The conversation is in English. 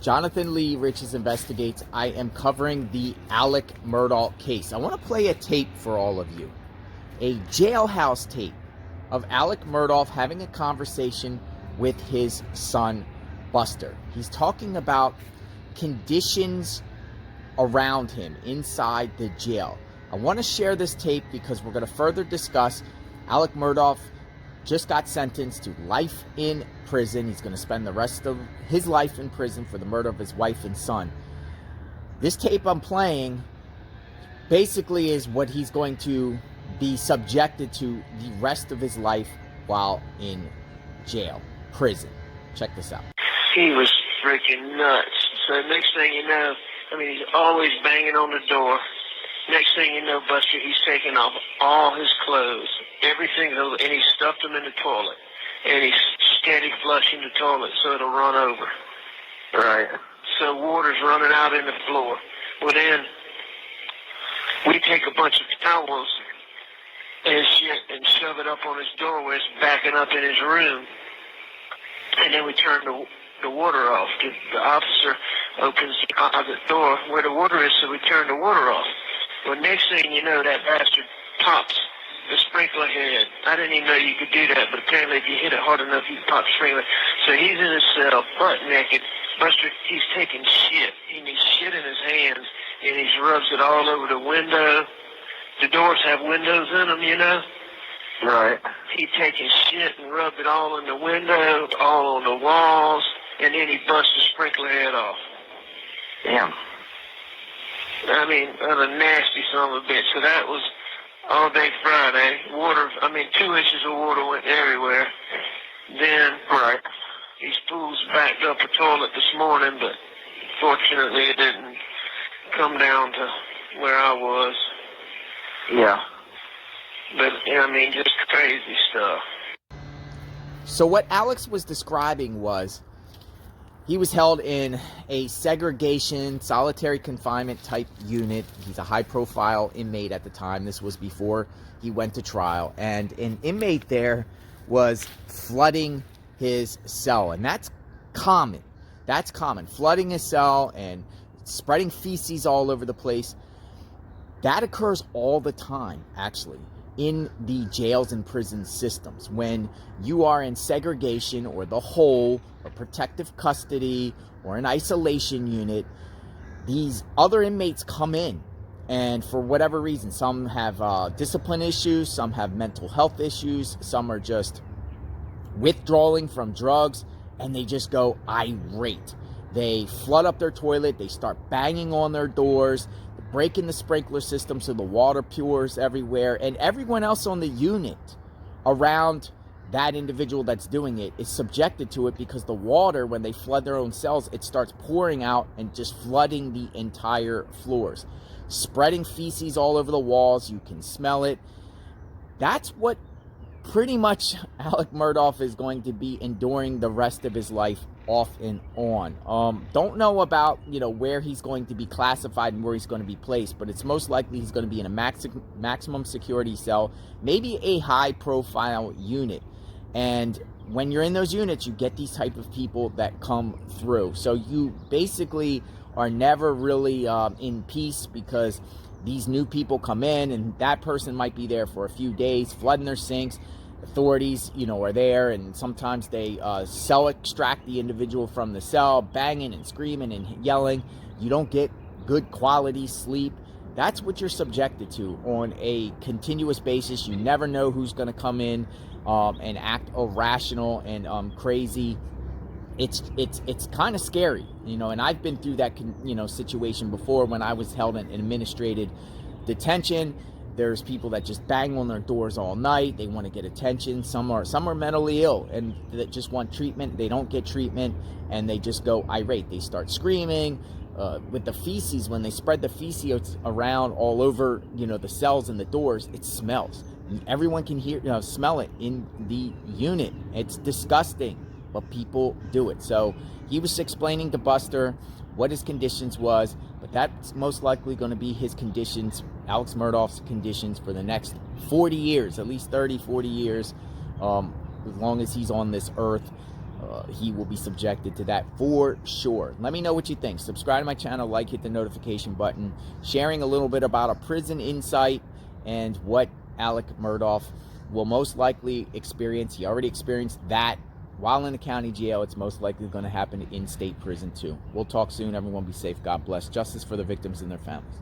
Jonathan Lee, Riches Investigates. I am covering the Alec Murdaugh case. I want to play a tape for all of you. A Jailhouse tape of Alec Murdaugh having a conversation with his son, Buster. He's talking about conditions around him inside the jail. I want to share this tape because we're going to further discuss Alec Murdaugh just got sentenced to life in prison. He's going to spend the rest of his life in prison for the murder of his wife and son. This tape I'm playing basically is what he's going to be subjected to the rest of his life while in jail, prison. Check this out. He was freaking nuts. So next thing you know, he's always banging on the door. Next thing you know, Buster, he's taking off all his clothes, everything, and he stuffed them in the toilet. And he's steady flushing the toilet so it'll run over. Right. So water's running out in the floor. Well, then we take a bunch of towels and shit and shove it up on his door where it's backing up in his room. And then we turn the water off. The officer opens the closet door where the water is, so we turn the water off. Well, next thing you know, that bastard pops the sprinkler head. I didn't even know you could do that, but apparently if you hit it hard enough, you can pop the sprinkler. So he's in his cell, butt naked. Buster, he's taking shit. And he's shit in his hands, and he rubs it all over the window. The doors have windows in them, you know? Right. He taking shit and rubbed it all in the window, all on the walls, and then he busts the sprinkler head off. Damn. What a nasty son of a bitch. So that was all day Friday. Water, 2 inches of water went everywhere. Then, right, these fools backed up a toilet this morning, but fortunately it didn't come down to where I was. Yeah. But, just crazy stuff. So what Alex was describing was he was held in a segregation, solitary confinement type unit. He's a high-profile inmate at the time. This was before he went to trial. And an inmate there was flooding his cell. And that's common. That's common. Flooding his cell and spreading feces all over the place. That occurs all the time, actually, in the jails and prison systems. When you are in segregation or the hole or protective custody or an isolation unit, these other inmates come in, and for whatever reason, some have discipline issues, some have mental health issues, some are just withdrawing from drugs, and they just go irate. They flood up their toilet, they start banging on their doors, breaking the sprinkler system so the water pours everywhere, and everyone else on the unit around that individual that's doing it is subjected to it, because the water, when they flood their own cells, it starts pouring out and just flooding the entire floors, spreading feces all over the walls. You can smell it. That's what pretty much Alec Murdaugh is going to be enduring the rest of his life, off and on. Don't know about, where he's going to be classified and where he's going to be placed, but it's most likely he's going to be in a maximum security cell, maybe a high profile unit. And when you're in those units, you get these type of people that come through. So you basically are never really in peace, because these new people come in, and that person might be there for a few days, flooding their sinks. Authorities, are there, and sometimes they cell extract the individual from the cell, banging and screaming and yelling. You don't get good quality sleep. That's what you're subjected to on a continuous basis. You never know who's going to come in and act irrational and crazy. It's kind of scary, and I've been through that situation before when I was held in administrative detention. There's people that just bang on their doors all night. They want to get attention. Some are mentally ill and that just want treatment. They don't get treatment, and they just go irate. They start screaming. With the feces, when they spread the feces around all over, the cells and the doors, it smells. Everyone can smell it in the unit. It's disgusting, but people do it. So he was explaining to Buster what his conditions was, but that's most likely going to be his conditions, Alec Murdaugh's conditions, for the next 40 years, at least 30, 40 years, as long as he's on this earth. he will be subjected to that for sure. Let me know what you think. Subscribe to my channel, like, hit the notification button. Sharing a little bit about a prison insight and what Alec Murdaugh will most likely experience. He already experienced that while in the county jail. It's most likely going to happen in state prison too. We'll talk soon. Everyone be safe. God bless. Justice for the victims and their families.